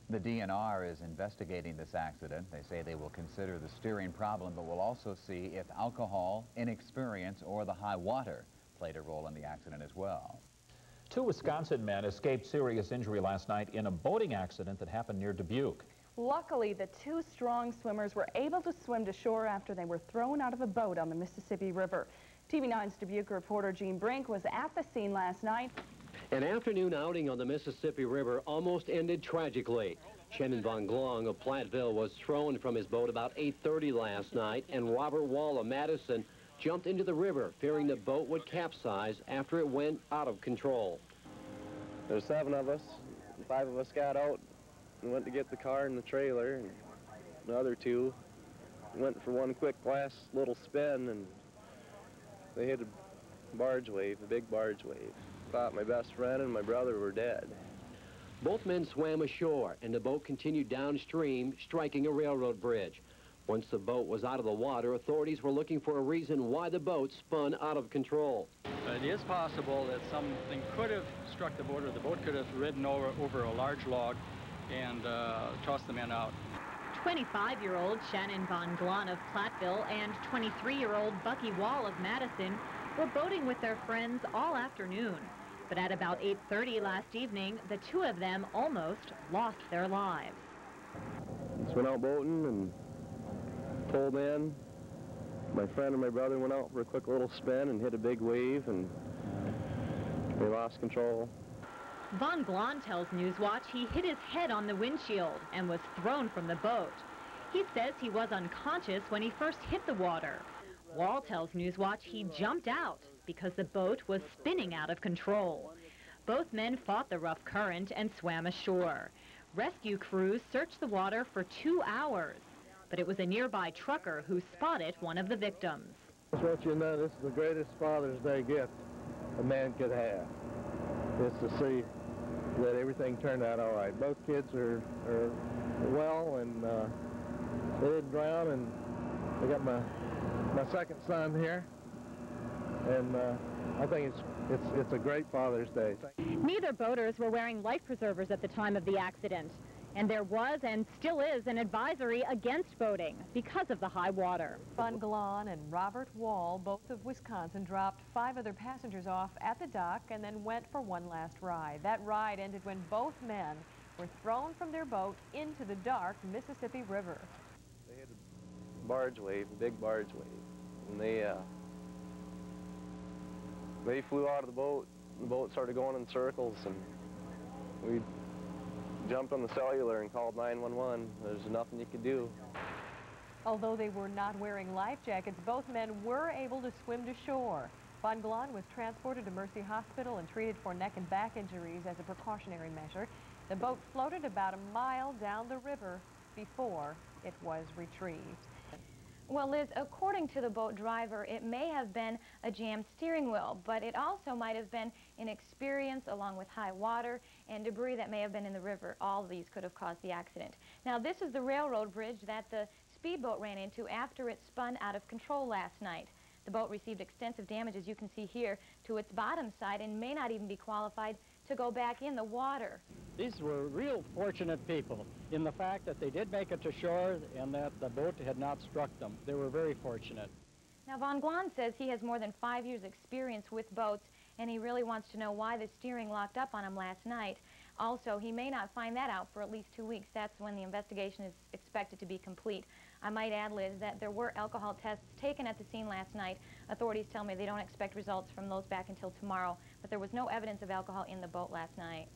The DNR is investigating this accident. They say they will consider the steering problem, but will also see if alcohol, inexperience, or the high water played a role in the accident as well. 2 Wisconsin men escaped serious injury last night in a boating accident that happened near Dubuque. Luckily, the 2 strong swimmers were able to swim to shore after they were thrown out of a boat on the Mississippi River. TV9's Dubuque reporter Gene Brink was at the scene last night. An afternoon outing on the Mississippi River almost ended tragically. Shannon von Glahn of Platteville was thrown from his boat about 8:30 last night, and Robert Wall of Madison jumped into the river, fearing the boat would capsize after it went out of control. There's 7 of us. 5 of us got out and went to get the car and the trailer, and the other 2 went for one quick last little spin, and they hit a barge wave, a big barge wave. Thought my best friend and my brother were dead. Both men swam ashore, and the boat continued downstream, striking a railroad bridge. Once the boat was out of the water, authorities were looking for a reason why the boat spun out of control. It is possible that something could have struck the boat, or the boat could have ridden over a large log and tossed the men out. 25-year-old Shannon von Glahn of Platteville and 23-year-old Bucky Wall of Madison were boating with their friends all afternoon. But at about 8:30 last evening, the 2 of them almost lost their lives. Just went out boating and pulled in. My friend and my brother went out for a quick little spin and hit a big wave, and they lost control. Von Glahn tells Newswatch he hit his head on the windshield and was thrown from the boat. He says he was unconscious when he first hit the water. Wall tells Newswatch he jumped out because the boat was spinning out of control. Both men fought the rough current and swam ashore. Rescue crews searched the water for 2 hours, but it was a nearby trucker who spotted one of the victims. I just want you to know this is the greatest Father's Day gift a man could have. It's to see that everything turned out all right. Both kids are well, and they didn't drown, and I got my second son here, and I think it's a great Father's Day. Neither boaters were wearing life preservers at the time of the accident, and there was and still is an advisory against boating because of the high water. Von Glahn and Robert Wall, both of Wisconsin, dropped 5 other passengers off at the dock and then went for one last ride. That ride ended when both men were thrown from their boat into the dark Mississippi River. They hit a barge wave, a big barge wave, and they flew out of the boat. The boat started going in circles, and we jumped on the cellular and called 911. There's nothing you could do. Although they were not wearing life jackets, both men were able to swim to shore. Von Glahn was transported to Mercy Hospital and treated for neck and back injuries as a precautionary measure. The boat floated about a mile down the river before it was retrieved. Well, Liz, according to the boat driver, it may have been a jammed steering wheel, but it also might have been inexperience along with high water and debris that may have been in the river. All of these could have caused the accident. Now, this is the railroad bridge that the speedboat ran into after it spun out of control last night. The boat received extensive damage, as you can see here, to its bottom side and may not even be qualified to go back in the water. These were real fortunate people in the fact that they did make it to shore and that the boat had not struck them. They were very fortunate. Now, Von Glahn says he has more than 5 years' experience with boats, and he really wants to know why the steering locked up on him last night. Also, he may not find that out for at least 2 weeks. That's when the investigation is expected to be complete. I might add, Liz, that there were alcohol tests taken at the scene last night. Authorities tell me they don't expect results from those back until tomorrow, but there was no evidence of alcohol in the boat last night.